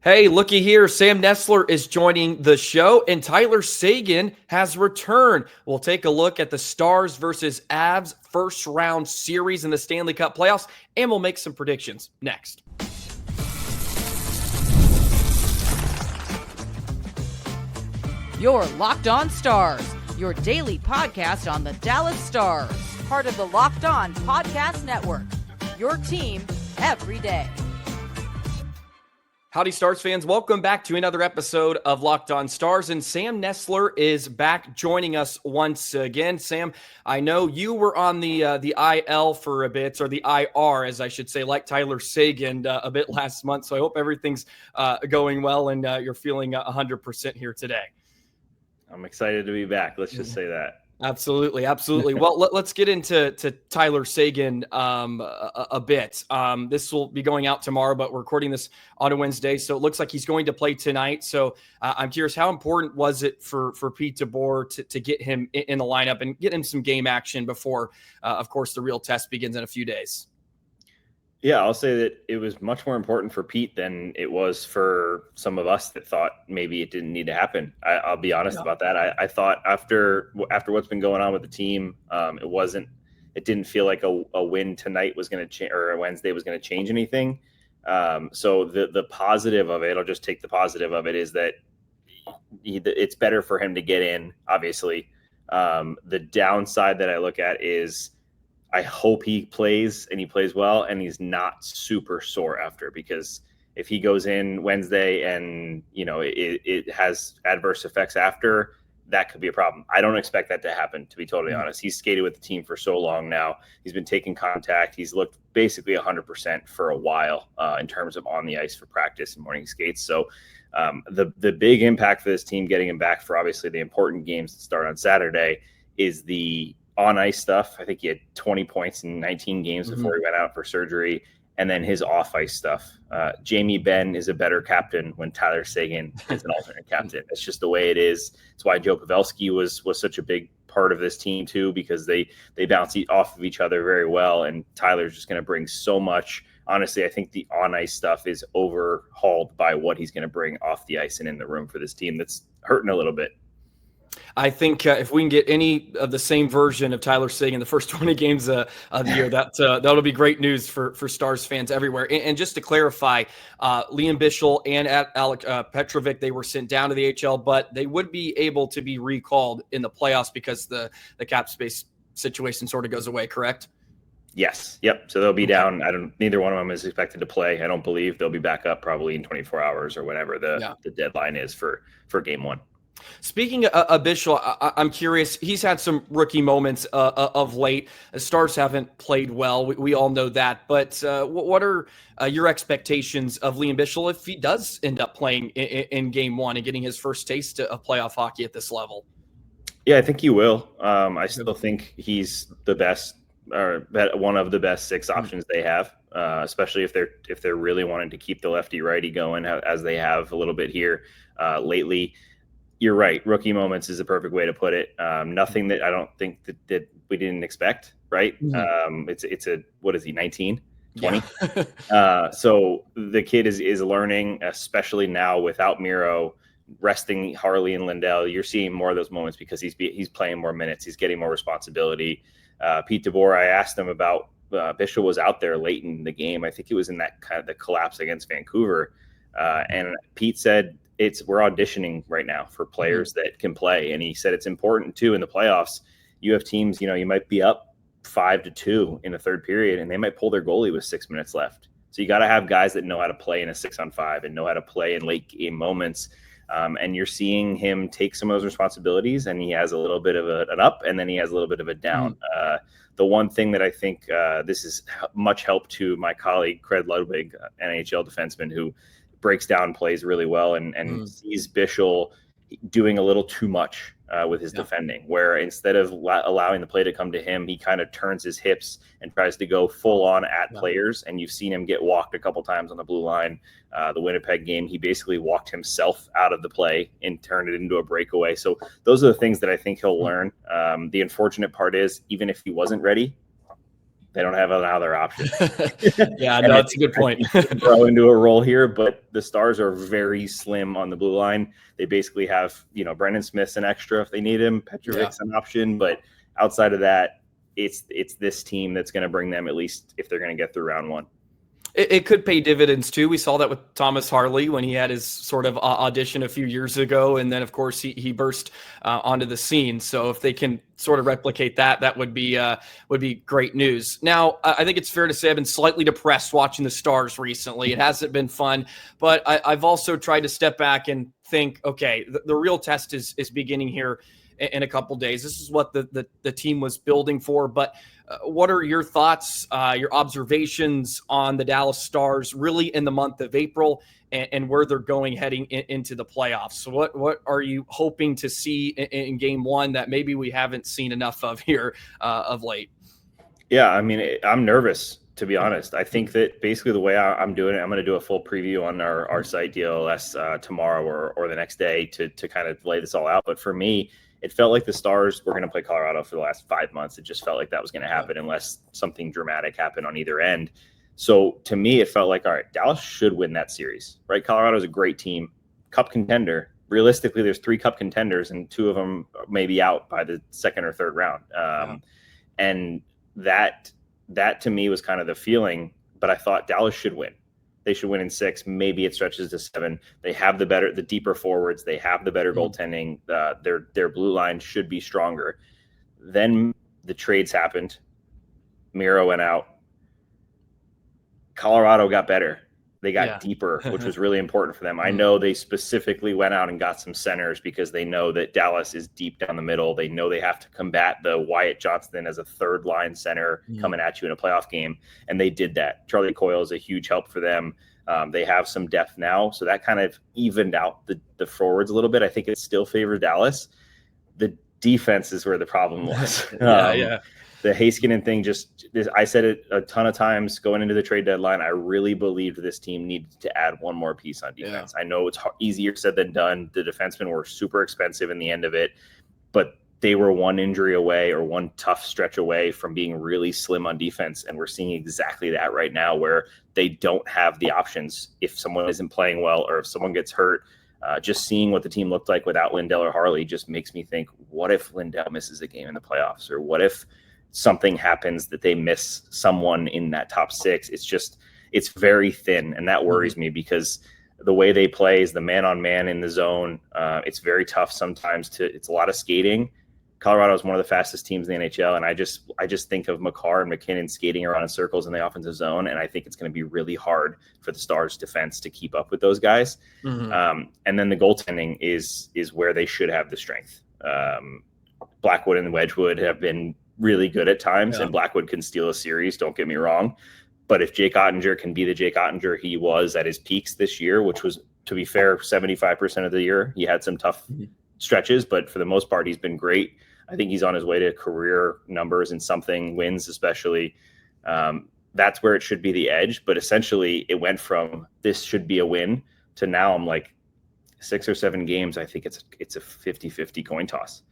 Hey, looky here. Sam Nestler is joining the show, and Tyler Seguin has returned. We'll take a look at the Stars versus Avs first round series in the Stanley Cup Playoffs, and we'll make some predictions next. You're Locked On Stars, your daily podcast on the Dallas Stars, part of the Locked On Podcast Network, your team every day. Howdy, Stars fans. Welcome back to another episode of Locked On Stars, and Sam Nestler is back joining us once again. Sam, I know you were on the IL for a bit, or the IR, as I should say, like Tyler Seguin a bit last month, so I hope everything's going well and you're feeling 100% here today. I'm excited to be back. Let's just say that. Absolutely. Well, let's get into Tyler Seguin a bit. This will be going out tomorrow, but we're recording this on a Wednesday, so it looks like he's going to play tonight. So I'm curious, how important was it for Pete DeBoer to get him in the lineup and get him some game action before, of course, the real test begins in a few days? Yeah, I'll say that it was much more important for Pete than it was for some of us that thought maybe it didn't need to happen. I'll be honest about that. I thought after what's been going on with the team, it didn't feel like a win tonight was going to change, or a Wednesday was going to change anything. So the positive of it, I'll just take the positive of it, is that it's better for him to get in, obviously. The downside that I look at is, I hope he plays and he plays well and he's not super sore after, because if he goes in Wednesday and, it has adverse effects after, that could be a problem. I don't expect that to happen, to be totally honest. He's skated with the team for so long now. He's been taking contact. He's looked basically 100% for a while in terms of on the ice for practice and morning skates. So the big impact for this team getting him back for obviously the important games that start on Saturday is the on ice stuff. I think he had 20 points in 19 games before he went out for surgery. And then his off ice stuff. Jamie Benn is a better captain when Tyler Seguin is an alternate captain. It's just the way it is. It's why Joe Pavelski was such a big part of this team too, because they bounce off of each other very well. And Tyler's just going to bring so much. Honestly, I think the on ice stuff is overhauled by what he's going to bring off the ice and in the room for this team that's hurting a little bit. I think if we can get any of the same version of Tyler Seguin in the first 20 games of the year, that'll be great news for Stars fans everywhere. And just to clarify, Liam Bichsel and Alec Petrovic, they were sent down to the HL, but they would be able to be recalled in the playoffs because the cap space situation sort of goes away, correct? Yes. Yep. So they'll be down. Neither one of them is expected to play. I don't believe they'll be back up probably in 24 hours or whenever the deadline is for game one. Speaking of Bichsel, I'm curious. He's had some rookie moments of late. The Stars haven't played well. We all know that. But what are your expectations of Liam Bichsel if he does end up playing in game one and getting his first taste of playoff hockey at this level? Yeah, I think he will. I still think he's the best, or one of the best six options they have, especially if they're really wanting to keep the lefty-righty going as they have a little bit here lately. You're right. Rookie moments is the perfect way to put it. Nothing that I don't think that we didn't expect, right? It's what is he, 19, 20? Yeah. So the kid is learning, especially now without Miro, resting Harley and Lindell. You're seeing more of those moments because he's playing more minutes. He's getting more responsibility. Pete DeBoer, I asked him about Bichsel was out there late in the game. I think it was in that kind of the collapse against Vancouver. And Pete said, we're auditioning right now for players that can play. And he said it's important too in the playoffs. You have teams, you might be up 5-2 in the third period and they might pull their goalie with 6 minutes left. So you got to have guys that know how to play in a 6-on-5 and know how to play in late game moments. And you're seeing him take some of those responsibilities, and he has a little bit of an up and then he has a little bit of a down. The one thing that I think this is much help to my colleague, Craig Ludwig, NHL defenseman, who breaks down plays really well and sees Bichsel doing a little too much with his defending, where instead of allowing the play to come to him, he kind of turns his hips and tries to go full on at players. And you've seen him get walked a couple times on the blue line. The Winnipeg game, he basically walked himself out of the play and turned it into a breakaway. So those are the things that I think he'll learn. The unfortunate part is, even if he wasn't ready, They don't have another option. Yeah, no, that's a good point. Grow into a role here, but the Stars are very slim on the blue line. They basically have, Brendan Smith's an extra if they need him. Petrovic's an option, but outside of that, it's this team that's going to bring them, at least if they're going to get through round one. It could pay dividends too. We saw that with Thomas Harley when he had his sort of audition a few years ago, and then of course he burst onto the scene. So if they can sort of replicate that, that would be great news. Now, I think it's fair to say I've been slightly depressed watching the Stars recently. It hasn't been fun, but I've also tried to step back and think, okay, the real test is beginning here in a couple days. This is what the team was building for, but what are your thoughts, your observations on the Dallas Stars really in the month of April and where they're going heading into the playoffs? So what are you hoping to see in game one that maybe we haven't seen enough of here of late? Yeah, I mean, I'm nervous, to be honest. I think that basically the way I'm doing it, I'm going to do a full preview on our site DLLS tomorrow or the next day to kind of lay this all out. But for me, it felt like the Stars were going to play Colorado for the last 5 months. It just felt like that was going to happen unless something dramatic happened on either end. So to me, it felt like, all right, Dallas should win that series, right? Colorado's a great team, cup contender. Realistically, there's 3 cup contenders and 2 of them may be out by the second or third round. And that to me was kind of the feeling, but I thought Dallas should win. They should win in 6. Maybe it stretches to 7. They have the deeper forwards. They have the better goaltending. Their blue line should be stronger. Then the trades happened. Miro went out. Colorado got better. They got deeper, which was really important for them. I know they specifically went out and got some centers because they know that Dallas is deep down the middle. They know they have to combat the Wyatt Johnston as a third line center coming at you in a playoff game. And they did that. Charlie Coyle is a huge help for them. They have some depth now. So that kind of evened out the forwards a little bit. I think it still favored Dallas. The defense is where the problem was. The Heiskanen thing, I said it a ton of times going into the trade deadline. I really believed this team needed to add one more piece on defense. I know it's easier said than done. The defensemen were super expensive in the end of it, but they were one injury away or one tough stretch away from being really slim on defense. And we're seeing exactly that right now where they don't have the options if someone isn't playing well or if someone gets hurt. Just seeing what the team looked like without Lindell or Harley just makes me think, what if Lindell misses a game in the playoffs? Or what if something happens that they miss someone in that top 6? It's very thin. And that worries me because the way they play is the man-on-man in the zone. It's very tough sometimes it's a lot of skating. Colorado is one of the fastest teams in the NHL. And I just think of Makar and McKinnon skating around in circles in the offensive zone. And I think it's going to be really hard for the Stars defense to keep up with those guys. And then the goaltending is where they should have the strength. Blackwood and Wedgwood have been really good at times, and Blackwood can steal a series, don't get me wrong. But if Jake Ottinger can be the Jake Ottinger he was at his peaks this year, which was, to be fair, 75% of the year, he had some tough stretches, but for the most part, he's been great. I think he's on his way to career numbers and something, wins especially. That's where it should be the edge. But essentially, it went from this should be a win to now I'm like 6 or 7 games. I think it's a 50-50 coin toss.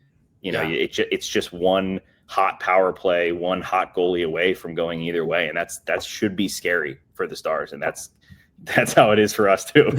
It's just one hot power play, one hot goalie away from going either way. And that should be scary for the Stars. And that's how it is for us too.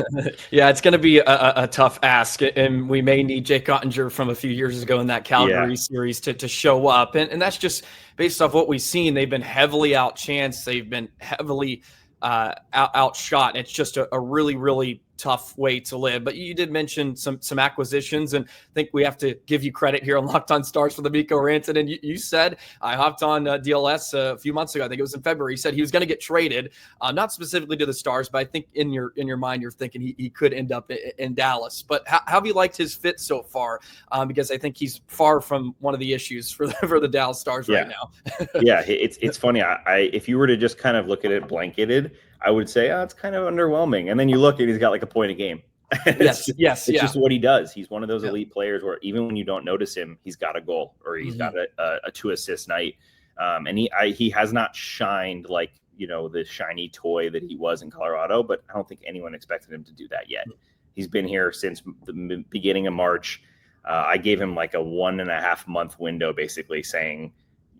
Yeah, it's going to be a tough ask. And we may need Jake Ottinger from a few years ago in that Calgary series to show up. And that's just based off what we've seen. They've been heavily outchanced. They've been heavily outshot. It's just a really, really tough way to live. But you did mention some acquisitions, and I think we have to give you credit here on Locked On Stars for the Mikko Rantanen. And you said, I hopped on DLS a few months ago, I think it was in February, he said he was going to get traded, not specifically to the Stars, but I think in your mind you're thinking he could end up in Dallas. But how have you liked his fit so far? Because I think he's far from one of the issues for the Dallas Stars right now. It's funny. If you were to just kind of look at it blanketed, I would say, it's kind of underwhelming. And then you look and he's got like a point a game. It's just what he does. He's one of those elite players where even when you don't notice him, he's got a goal or he's got a 2-assist night. And he has not shined like, the shiny toy that he was in Colorado, but I don't think anyone expected him to do that yet. He's been here since the beginning of March. I gave him like a 1.5 month window, basically saying,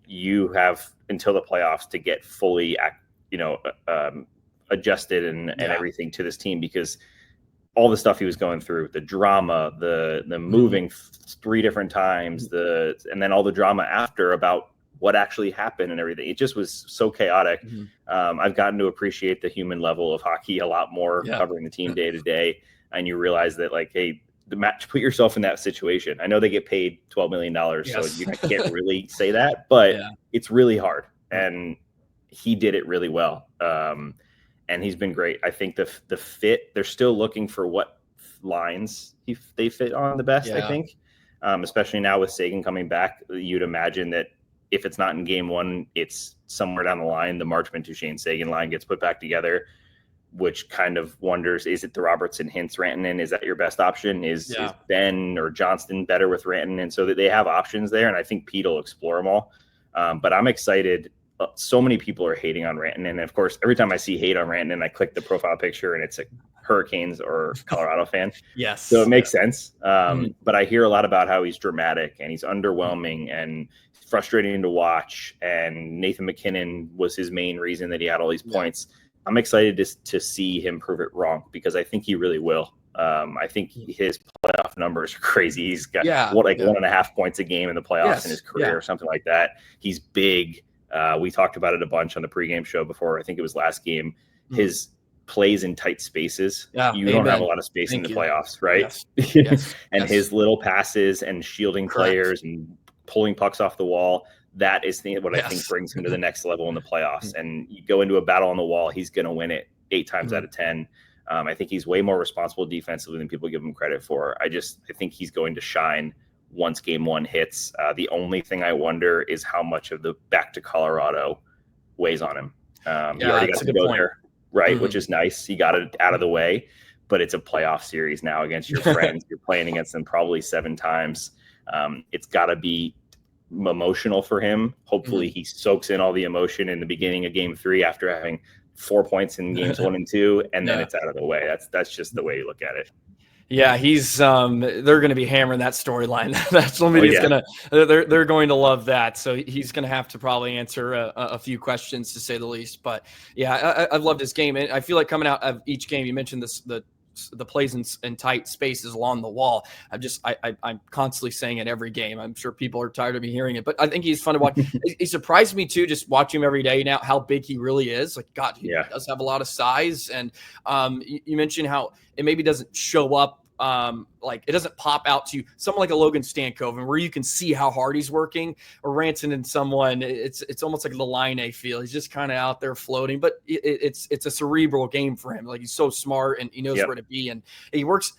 you have until the playoffs to get fully, adjusted and everything to this team, because all the stuff he was going through, the drama, the moving 3 different times, and then all the drama after about what actually happened and everything. It just was so chaotic. I've gotten to appreciate the human level of hockey a lot more, covering the team day to day. And you realize that, like, hey, the match, put yourself in that situation. I know they get paid $12 million, so you can't really say that, but it's really hard. And he did it really well. And he's been great. I think the fit, they're still looking for what lines they fit on the best, I think. Especially now with Seguin coming back, you'd imagine that if it's not in game 1, it's somewhere down the line. The Marchment, Duchesne, Seguin line gets put back together, which kind of wonders, is it the Robertson, Hintz, Rantanen? Is that your best option? Is Ben or Johnston better with Rantanen? So that they have options there. And I think Pete will explore them all. But I'm excited. So many people are hating on Rantanen. And of course, every time I see hate on Rantanen, I click the profile picture and it's a Hurricanes or Colorado fan. So it makes sense. But I hear a lot about how he's dramatic and he's underwhelming and frustrating to watch. And Nathan McKinnon was his main reason that he had all these points. I'm excited to see him prove it wrong, because I think he really will. I think his playoff numbers are crazy. He's got 1.5 points a game in the playoffs in his career or something like that. He's big. We talked about it a bunch on the pregame show before. I think it was last game. His plays in tight spaces. You don't have a lot of space in the playoffs, right? And his little passes and shielding players and pulling pucks off the wall. That is what I think brings him to the next level in the playoffs. And you go into a battle on the wall, he's going to win it 8 times out of 10. I think he's way more responsible defensively than people give him credit for. I think he's going to shine once game 1 hits. The only thing I wonder is how much of the back to Colorado weighs on him. He already got to go there, right? Which is nice. He got it out of the way, but it's a playoff series now against your friends. You're playing against them probably 7 times. It's got to be emotional for him. Hopefully he soaks in all the emotion in the beginning of game 3 after having 4 points in games 1 and 2, and then it's out of the way. That's just the way you look at it. Yeah, he's they're going to be hammering that storyline. That's somebody's they're going to love that. So he's going to have to probably answer a few questions, to say the least. But yeah, I've loved his game, and I feel like coming out of each game, you mentioned the plays in tight spaces along the wall. I'm constantly saying it every game. I'm sure people are tired of me hearing it, but I think he's fun to watch. He surprised me too, just watching him every day now, how big he really is. Like, God, he does have a lot of size. And you mentioned how it maybe doesn't show up, like it doesn't pop out to you. Someone like a Logan Stankoven, where you can see how hard he's working, or Rantanen, someone, it's almost like the Line A feel. He's just kind of out there floating, but it's a cerebral game for him. Like, he's so smart and he knows where to be, and he works.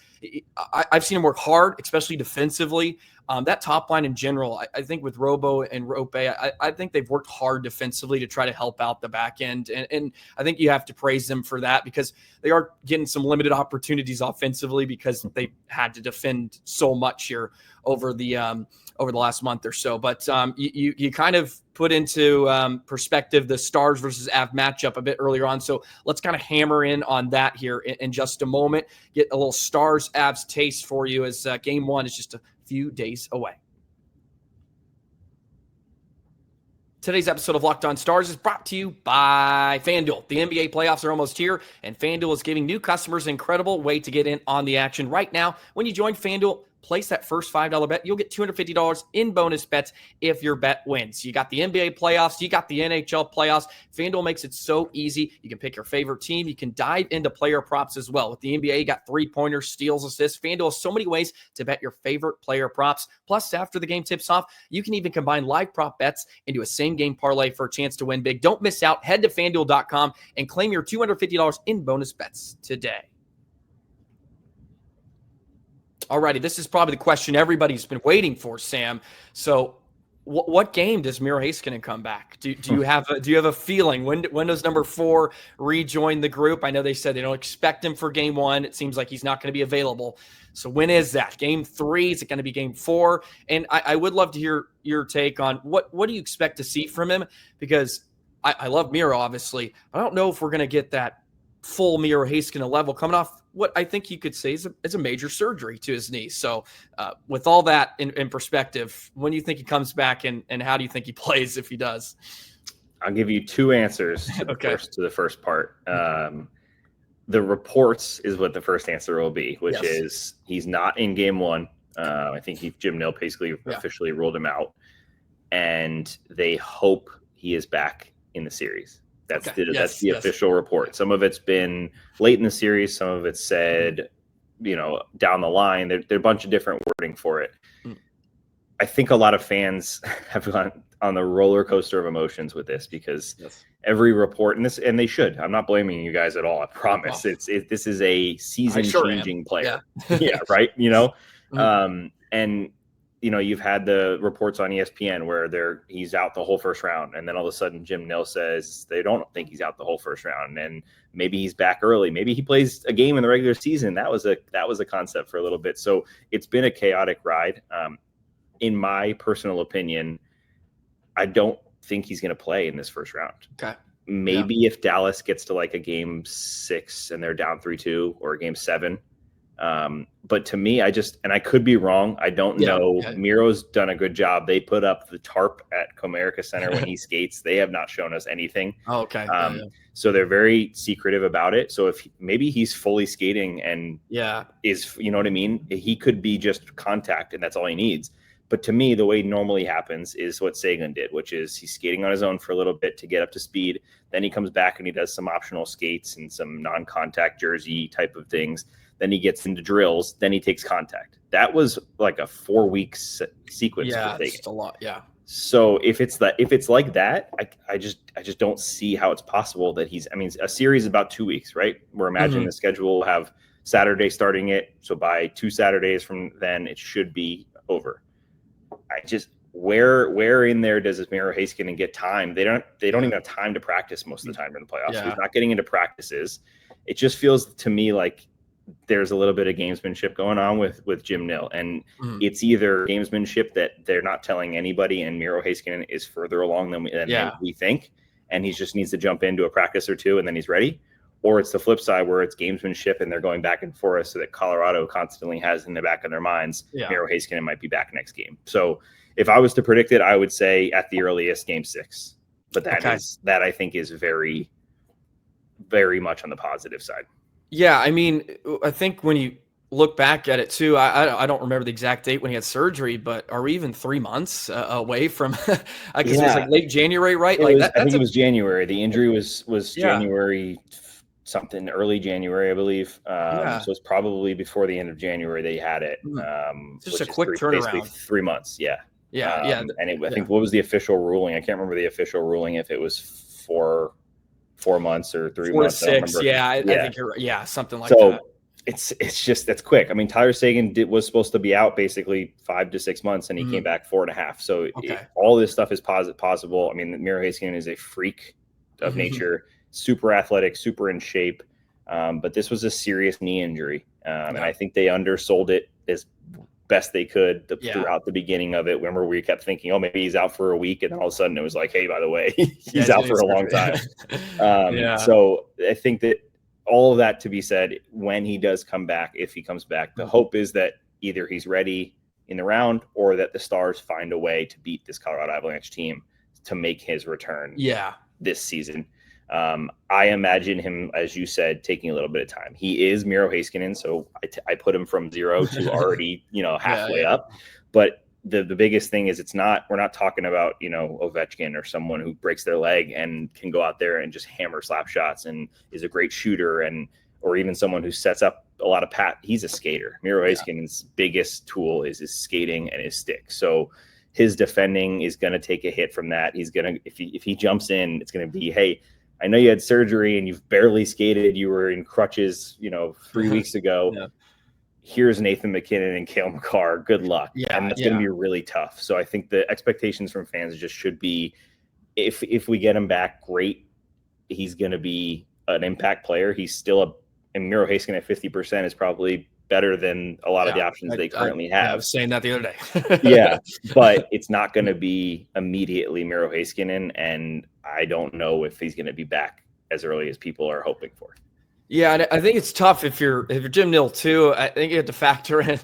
I've seen him work hard, especially defensively. That top line in general, I think with Robo and Roope, I think they've worked hard defensively to try to help out the back end. And I think you have to praise them for that, because they are getting some limited opportunities offensively because they had to defend so much here over the last month or so. But you kind of put into perspective the Stars versus Av matchup a bit earlier on. So let's kind of hammer in on that here in just a moment. Get a little Stars Avs taste for you, as game 1 is just a few days away. Today's episode of Locked On Stars is brought to you by FanDuel. The NBA playoffs are almost here, and FanDuel is giving new customers an incredible way to get in on the action right now. When you join FanDuel, place that first $5 bet, you'll get $250 in bonus bets if your bet wins. You got the NBA playoffs, you got the NHL playoffs. FanDuel makes it so easy. You can pick your favorite team. You can dive into player props as well. With the NBA, you got 3-pointers, steals, assists. FanDuel has so many ways to bet your favorite player props. Plus, after the game tips off, you can even combine live prop bets into a same-game parlay for a chance to win big. Don't miss out. Head to FanDuel.com and claim your $250 in bonus bets today. Alrighty, this is probably the question everybody's been waiting for, Sam. So, what game does Miro Heiskanen come back? Do you have a feeling when does number 4 rejoin the group? I know they said they don't expect him for game 1. It seems like he's not going to be available. So when is that? Game 3? Is it going to be game 4? And I would love to hear your take on what do you expect to see from him, because I love Miro, obviously. I don't know if we're going to get that full Miro Heiskanen level coming off what I think you could say is a major surgery to his knee. So with all that in perspective, when do you think he comes back, and how do you think he plays if he does? I'll give you two answers to the first part. The reports is what the first answer will be, which is he's not in game one. I think Jim Nill basically officially ruled him out, and they hope he is back in the series. That's the official report. Some of it's been late in the series. Some of it's said, down the line. There's a bunch of different wording for it. I think a lot of fans have gone on the roller coaster of emotions with this because every report, and they should. I'm not blaming you guys at all. I promise. This is a season-changing player. Yeah, right. And you've had the reports on ESPN where he's out the whole first round, and then all of a sudden Jim Nill says they don't think he's out the whole first round, and maybe he's back early. Maybe he plays a game in the regular season. That was a concept for a little bit. So it's been a chaotic ride. In my personal opinion, I don't think he's going to play in this first round. Okay. Maybe if Dallas gets to like a game 6 and they're down 3-2 or a game 7. But to me, I could be wrong. I don't know. Miro's done a good job. They put up the tarp at Comerica Center when he skates. They have not shown us anything. Oh, okay. So they're very secretive about it. So if maybe he's fully skating and is, you know what I mean? He could be just contact and that's all he needs. But to me, the way it normally happens is what Seguin did, which is he's skating on his own for a little bit to get up to speed. Then he comes back and he does some optional skates and some non-contact jersey type of things. Then he gets into drills. Then he takes contact. That was like a 4-week sequence. Yeah, it's a lot. Yeah. So if it's like that, I just don't see how it's possible that a series is about 2 weeks, right? We're imagining the schedule will have Saturday starting it. So by 2 Saturdays from then, it should be over. Where in there does Miro Heiskanen get time? They don't even have time to practice most of the time in the playoffs. Yeah. He's not getting into practices. It just feels to me like there's a little bit of gamesmanship going on with Jim Nill, and it's either gamesmanship that they're not telling anybody, and Miro Heiskanen is further along than we think, and he just needs to jump into a practice or two and then he's ready. Or it's the flip side where it's gamesmanship and they're going back and forth so that Colorado constantly has in the back of their minds, Miro Heiskanen might be back next game. So if I was to predict it, I would say at the earliest game 6. But that I think is very, very much on the positive side. Yeah, I mean, I think when you look back at it too, I don't remember the exact date when he had surgery, but are we even 3 months away from? Because it was like late January, right? I think it was January. The injury was January something, early January, I believe. So it's probably before the end of January they had it. Just a quick turnaround. Basically 3 months. Yeah. And I think what was the official ruling? I can't remember the official ruling, if it was 4 months or 3 months. 4 to 6. I think you're right. Yeah, something like that. It's just, that's quick. I mean, Tyler Seguin was supposed to be out basically 5 to 6 months, and he came back 4.5. So all this stuff is possible. I mean, Miro Heiskanen is a freak of nature, super athletic, super in shape. But this was a serious knee injury. And I think they undersold it as best they could throughout the beginning of it. Remember, we kept thinking, oh, maybe he's out for a week. And then all of a sudden it was like, hey, by the way, he's out for a long time. So I think that all of that to be said, when he does come back, if he comes back, the hope is that either he's ready in the round or that the Stars find a way to beat this Colorado Avalanche team to make his return this season. I imagine him, as you said, taking a little bit of time. He is Miro Heiskanen, so I put him from 0 to already, halfway up. But the biggest thing is we're not talking about, Ovechkin or someone who breaks their leg and can go out there and just hammer slap shots and is a great shooter, or even someone who sets up a lot of he's a skater. Miro Heiskanen's biggest tool is his skating and his stick. So his defending is going to take a hit from that. He's going to, if he jumps in, it's going to be, hey, I know you had surgery and you've barely skated. You were in crutches, 3 weeks ago. Here's Nathan McKinnon and Cale Makar. Good luck. And that's going to be really tough. So I think the expectations from fans just should be, if we get him back, great. He's going to be an impact player. He's still and Miro Heiskanen at 50% is probably better than a lot of the options they currently have. I was saying that the other day. But it's not going to be immediately Miro Heiskanen, and I don't know if he's going to be back as early as people are hoping for. Yeah, and I think it's tough if you're Jim Nill too. I think you have to factor in.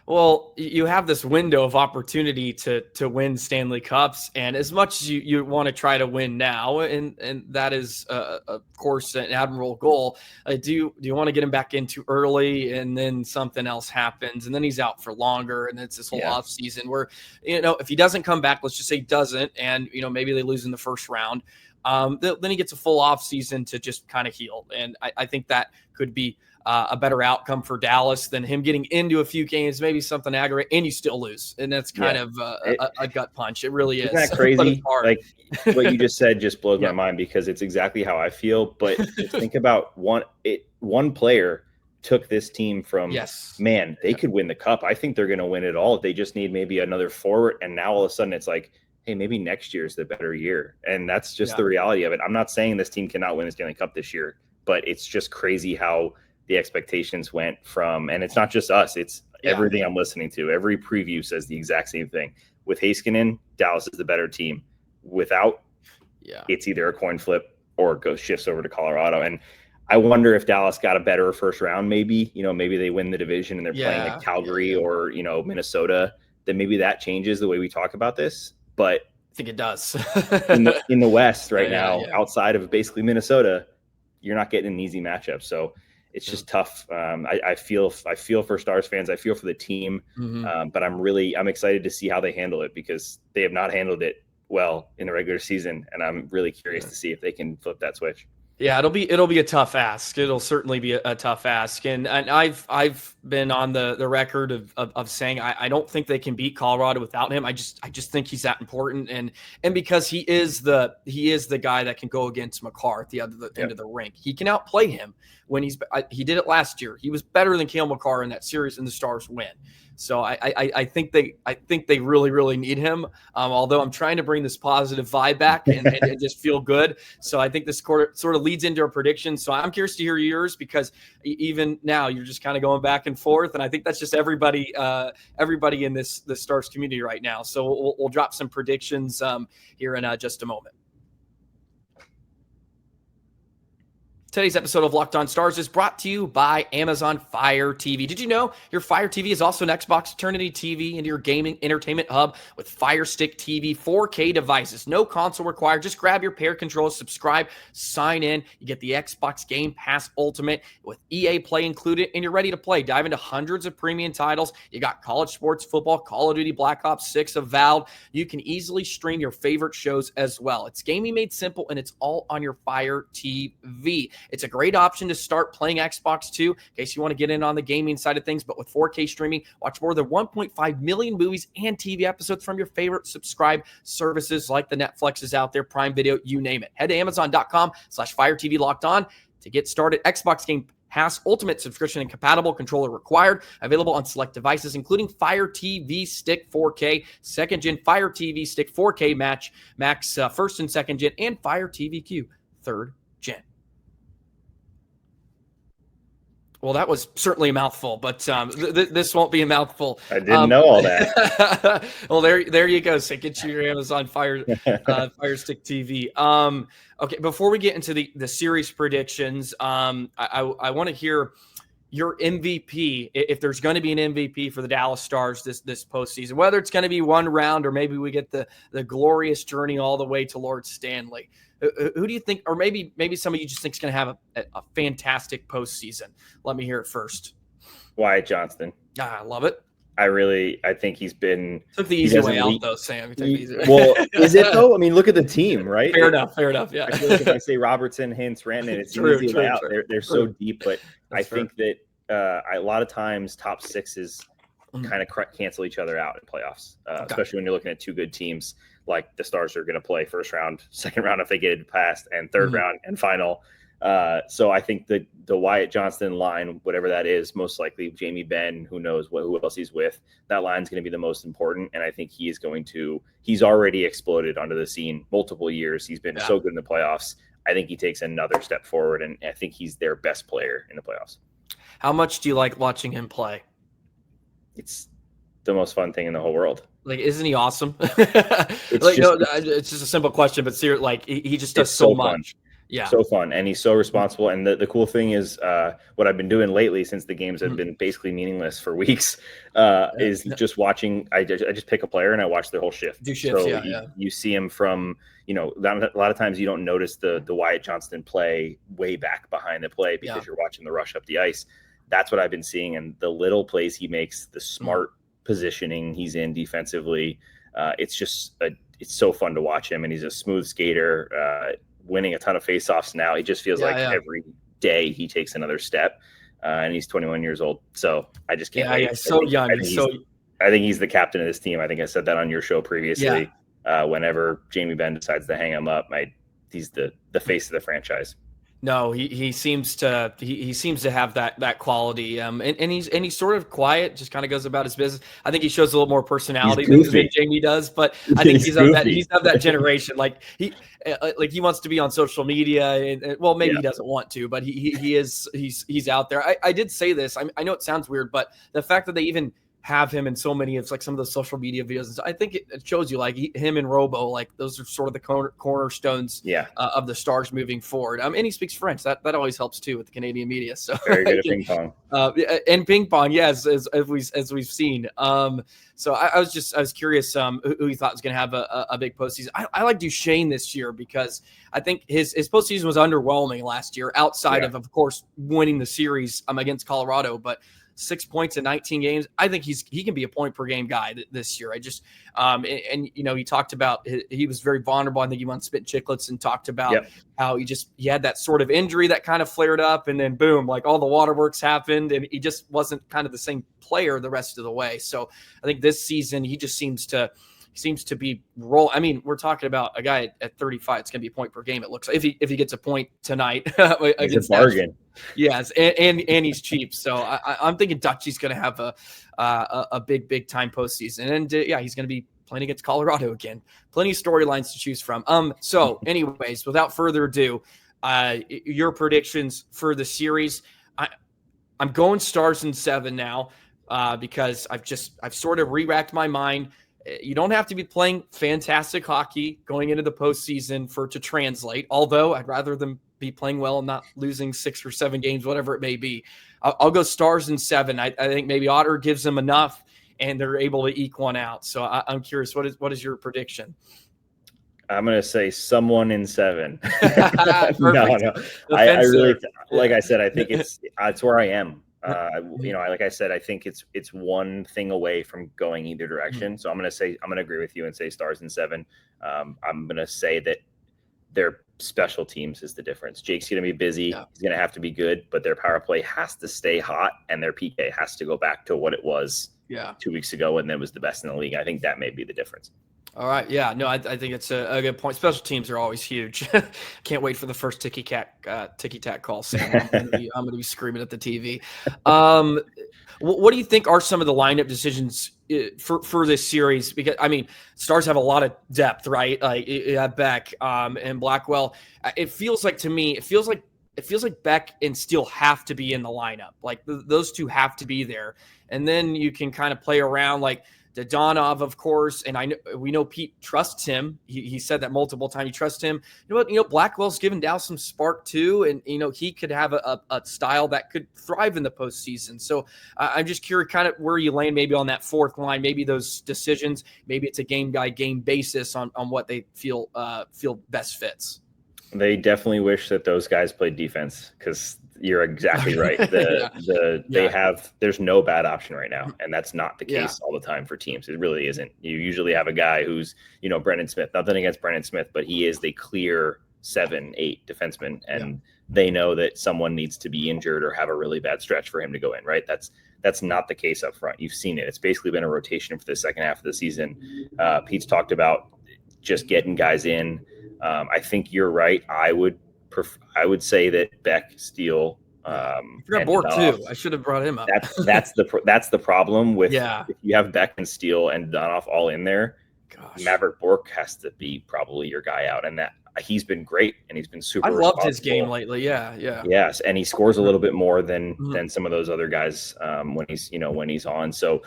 Well, you have this window of opportunity to win Stanley Cups, and as much as you want to try to win now, and that is of course an admirable goal. Do you want to get him back in too early, and then something else happens, and then he's out for longer, and it's this whole off season where if he doesn't come back, let's just say he doesn't, and maybe they lose in the first round. Then he gets a full off season to just kind of heal. And I think that could be a better outcome for Dallas than him getting into a few games, maybe something aggravating, and you still lose. And that's kind of a gut punch. It really is. Isn't that crazy? Like what you just said just blows my mind, because it's exactly how I feel. But just think about one player took this team from, they could win the cup. I think they're going to win it all. They just need maybe another forward. And now all of a sudden it's like, hey, maybe next year is the better year. And that's just the reality of it. I'm not saying this team cannot win the Stanley Cup this year, but it's just crazy how the expectations went from, and it's not just us, it's everything I'm listening to. Every preview says the exact same thing. With Heiskanen, Dallas is the better team. Without, it's either a coin flip or it shifts over to Colorado. And I wonder if Dallas got a better first round, maybe, maybe they win the division and they're playing like Calgary or, Minnesota, then maybe that changes the way we talk about this. But I think it does. in the West right now, outside of basically Minnesota, you're not getting an easy matchup. So it's just tough. I feel for Stars fans. I feel for the team. But I'm excited to see how they handle it, because they have not handled it well in the regular season. And I'm really curious to see if they can flip that switch. Yeah, it'll be a tough ask. It'll certainly be a tough ask. And I've been on the record of saying I don't think they can beat Colorado without him. I just think he's that important, and because he is the guy that can go against Makar at the other end of the rink. He can outplay him when he did it last year. He was better than Cale Makar in that series, and the Stars win. So I think they really, really need him. Although I'm trying to bring this positive vibe back and just feel good. So I think this quarter sort of leads into our predictions. So I'm curious to hear yours, because even now you're just kind of going back and forth, and I think that's just everybody in the Stars community right now. So we'll drop some predictions here in just a moment. Today's episode of Locked On Stars is brought to you by Amazon Fire TV. Did you know your Fire TV is also an Xbox Eternity TV into your gaming entertainment hub with Fire Stick TV 4K devices? No console required. Just grab your pair controllers, subscribe, sign in. You get the Xbox Game Pass Ultimate with EA Play included, and you're ready to play. Dive into hundreds of premium titles. You got college sports, football, Call of Duty, Black Ops 6, Avowed. You can easily stream your favorite shows as well. It's gaming made simple, and it's all on your Fire TV. It's a great option to start playing Xbox too, in case you want to get in on the gaming side of things. But with 4K streaming, watch more than 1.5 million movies and TV episodes from your favorite subscribe services like the Netflixes out there, Prime Video, you name it. Head to Amazon.com/Fire TV Locked On to get started. Xbox Game Pass Ultimate subscription and compatible controller required. Available on select devices, including Fire TV Stick 4K, second gen Fire TV Stick 4K Max first and second gen, and Fire TV Q third gen. Well, that was certainly a mouthful, but this won't be a mouthful. I didn't know all that. Well, there you go. So get you your Amazon Fire Stick TV. Okay, before we get into the series predictions, I want to hear your MVP, if there's going to be an MVP for the Dallas Stars this postseason, whether it's going to be one round or maybe we get the glorious journey all the way to Lord Stanley. Who do you think, or maybe somebody you just think is going to have a fantastic postseason? Let me hear it first. Wyatt Johnston. I love it. I think he's been took the easy way out though, Sam. Well, is it though? I mean, look at the team, right? Fair enough. Yeah. I feel like if I say Robertson, Hintz, Rantanen, it's an easy way out. They're so deep, but I think that a lot of times top sixes kind of cancel each other out in playoffs, especially when you're looking at two good teams. Like the Stars are going to play first round, second round if they get it past, and third round and final. So I think the Wyatt Johnston line, whatever that is, most likely Jamie Benn, who knows who else he's with, that line's going to be the most important. And I think he's already exploded onto the scene multiple years. He's been so good in the playoffs. I think he takes another step forward, and I think he's their best player in the playoffs. How much do you like watching him play? It's the most fun thing in the whole world. Like, isn't he awesome? It's just a simple question, but seriously, like he just does so much. Yeah. So fun, and he's so responsible. And the cool thing is, what I've been doing lately, since the games have been basically meaningless for weeks, is just watching. I just pick a player and I watch their whole shift. Do shifts, so you see him from, a lot of times you don't notice the Wyatt Johnston play way back behind the play because you're watching the rush up the ice. That's what I've been seeing, and the little plays he makes, the smart positioning he's in defensively. It's just it's so fun to watch him, and he's a smooth skater. Winning a ton of faceoffs now. It just feels every day he takes another step, and he's 21 years old. So I just can't wait. Yeah, so young. I think he's the captain of this team. I think I said that on your show previously. Whenever Jamie Benn decides to hang him up, he's the face of the franchise. No, he seems to have that quality, and he's sort of quiet, just kind of goes about his business. I think he shows a little more personality than Jamie does, but I think he's of that generation. Like he wants to be on social media, and well, maybe he doesn't want to, but he's out there. I did say this. I know it sounds weird, but the fact that they even have him in so many of some of the social media videos, I think it shows you him and Robo, those are sort of the cornerstones of the Stars moving forward. And he speaks French. That always helps too with the Canadian media. So very good at ping pong. And ping pong, yes, as we've seen. So I was curious who you thought was going to have a big postseason. I like Duchesne this year because I think his postseason was underwhelming last year, outside of course winning the series against Colorado, but 6 points in 19 games. I think he can be a point per game guy this year. I just he talked about he was very vulnerable. I think he won Spit Chicklets and talked about how he had that sort of injury that kind of flared up, and then boom, all the waterworks happened, and he just wasn't kind of the same player the rest of the way. So I think this season he just seems to be roll. I mean, we're talking about a guy at 35. It's going to be a point per game. It looks like if he gets a point tonight against a bargain. Yes, and he's cheap. So I'm thinking Dutchy's going to have a big time postseason, and he's going to be playing against Colorado again. Plenty of storylines to choose from. So anyways, without further ado, your predictions for the series. I'm going Stars in 7 now because I've sort of re-racked my mind. You don't have to be playing fantastic hockey going into the postseason to translate, although I'd rather them be playing well and not losing 6 or 7 games, whatever it may be. I'll go Stars in 7. I think maybe Otter gives them enough and they're able to eke one out. So I'm curious, what is your prediction? I'm going to say someone in 7. No. I really, like I said, I think it's where I am. Like I said, I think it's one thing away from going either direction. So I'm going to agree with you and say Stars in 7. I'm going to say that their special teams is the difference. Jake's going to be busy. Yeah. He's going to have to be good, but their power play has to stay hot and their PK has to go back to what it was 2 weeks ago when it was the best in the league. I think that may be the difference. All right. Yeah, no, I think it's a good point. Special teams are always huge. Can't wait for the first ticky-tack call, Sam. I'm going to be screaming at the TV. What do you think are some of the lineup decisions for this series? Because, Stars have a lot of depth, right? You have Beck and Blackwell. It feels like Beck and Steele have to be in the lineup. Those two have to be there. And then you can kind of play around Dodonov, of course, and we know Pete trusts him. He said that multiple times. He trusts him. Blackwell's given Dallas some spark too, and he could have a style that could thrive in the postseason. So I'm just curious, kind of where you land maybe on that fourth line. Maybe those decisions. Maybe it's a game by game basis on what they feel best fits. They definitely wish that those guys played defense because you're exactly right. There's no bad option right now. And that's not the case all the time for teams. It really isn't. You usually have a guy who's, Brendan Smith, nothing against Brendan Smith, but he is the clear 7-8 defenseman. And they know that someone needs to be injured or have a really bad stretch for him to go in, right? That's not the case up front. You've seen it. It's basically been a rotation for the second half of the season. Pete's talked about just getting guys in. I think you're right. I would say that Beck, Steele, you forgot Bork too. I should have brought him up. That's the problem with if you have Beck and Steele and Donoff all in there. Gosh. Maverick Bork has to be probably your guy out, and that he's been great and he's been super. I loved his game lately. Yeah. Yes, and he scores a little bit more than some of those other guys when he's on. So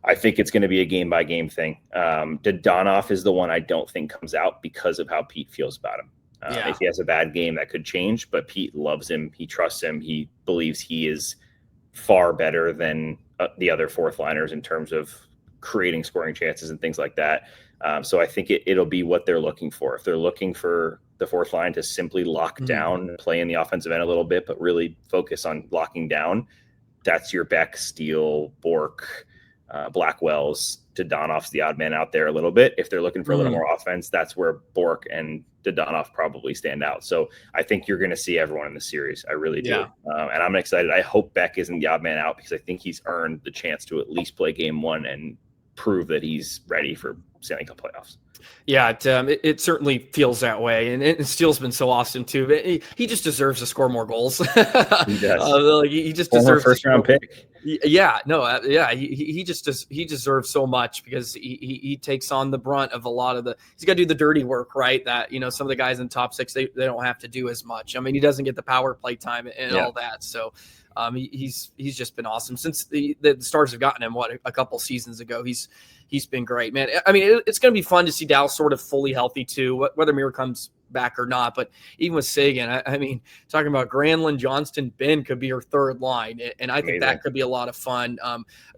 I think it's going to be a game by game thing. Donoff is the one I don't think comes out because of how Pete feels about him. If he has a bad game, that could change, but Pete loves him. He trusts him. He believes he is far better than the other fourth liners in terms of creating scoring chances and things like that. So I think it'll be what they're looking for. If they're looking for the fourth line to simply lock down, play in the offensive end a little bit, but really focus on locking down, that's your Beck, Steele, Bork, Blackwell's. Dodonoff's the odd man out there a little bit. If they're looking for a little more offense, that's where Bork and Dodonoff probably stand out. So I think you're going to see everyone in the series. I really do. Yeah. And I'm excited. I hope Beck isn't the odd man out because I think he's earned the chance to at least play game one and prove that he's ready for Stanley Cup playoffs. Yeah, it certainly feels that way, and Steele's been so awesome too. He just deserves to score more goals. He does. He just deserves first round pick. Yeah, no, yeah, he deserves so much because he takes on the brunt of a lot of he's got to do the dirty work, right? That some of the guys in the top six they don't have to do as much. I mean, he doesn't get the power play time and all that, so. He's just been awesome since the Stars have gotten him a couple seasons ago. He's been great, man. I mean, it's going to be fun to see Dallas sort of fully healthy too, whether Miro comes back or not. But even with Seguin, I mean, talking about Granlund, Johnston, Ben could be your third line, and I think that could be a lot of fun.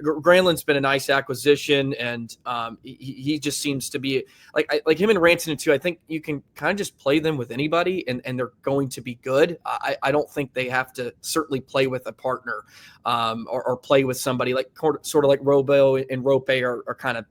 Granlund's been a nice acquisition, and he just seems to be like him and Rantanen too. I think you can kind of just play them with anybody, and they're going to be good. I don't think they have to certainly play with a partner or play with somebody like sort of like Robo and Roope are kind of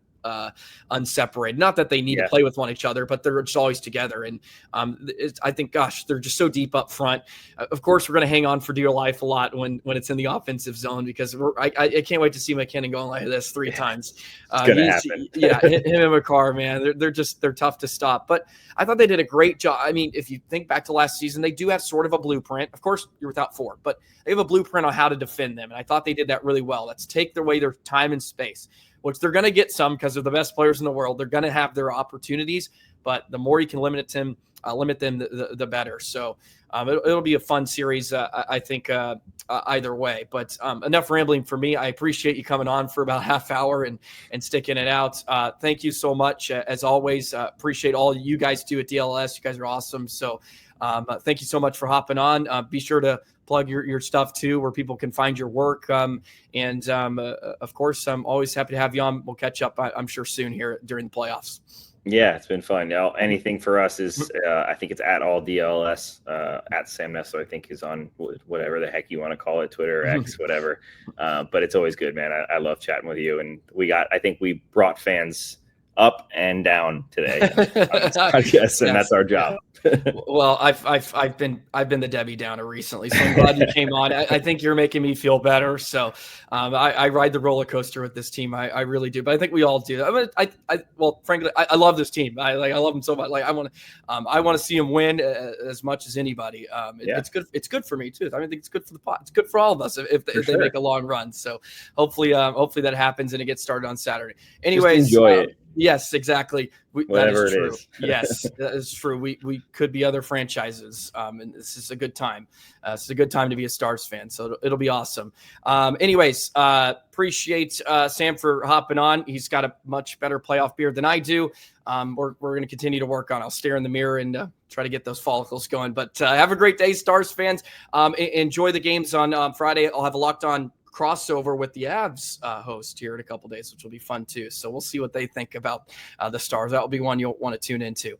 unseparated. Not that they need to play with one each other, but they're just always together. And I think, gosh, they're just so deep up front. Of course, we're going to hang on for dear life a lot when it's in the offensive zone because I can't wait to see McKinnon going like this 3 times. It's going to happen. Yeah, him and McCarr, man, they're tough to stop. But I thought they did a great job. I mean, if you think back to last season, they do have sort of a blueprint. Of course, you're without Ford, but they have a blueprint on how to defend them. And I thought they did that really well. Let's take away their time and space, which they're going to get some because they're the best players in the world. They're going to have their opportunities, but the more you can limit them, the better. So it'll be a fun series, I think, either way. But enough rambling for me. I appreciate you coming on for about half hour and sticking it out. Thank you so much. As always, appreciate all you guys do at DLLS. You guys are awesome. So thank you so much for hopping on. Be sure to plug your stuff too, where people can find your work. And of course, I'm always happy to have you on. We'll catch up, I'm sure, soon here during the playoffs. Yeah, it's been fun. Now, anything for us is, I think it's at all DLS, at Sam Nestler, I think is on whatever the heck you want to call it, Twitter, X, whatever. But it's always good, man. I love chatting with you. And I think we brought fans up and down today. Yes, and that's our job. Well, I've been the Debbie Downer recently, so I'm glad you came on. I think you're making me feel better. So I ride the roller coaster with this team. I really do, but I think we all do. Well, frankly, I love this team. I love them so much. Like I want to see them win as much as anybody. It's good. It's good for me too. I think it's good for the pot. It's good for all of us if they make a long run. So hopefully that happens and it gets started on Saturday. Anyways, just enjoy it. Yes, exactly. Whatever it is. Yes, that is true. We could be other franchises, and this is a good time. It's a good time to be a Stars fan, so it'll be awesome. Anyways, appreciate Sam for hopping on. He's got a much better playoff beard than I do. We're going to continue to work on it. I'll stare in the mirror and try to get those follicles going. But have a great day, Stars fans. Enjoy the games on Friday. I'll have a Locked On crossover with the Avs host here in a couple days, which will be fun too. So we'll see what they think about the Stars. That will be one you'll want to tune into.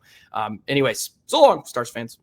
Anyways, so long, Stars fans.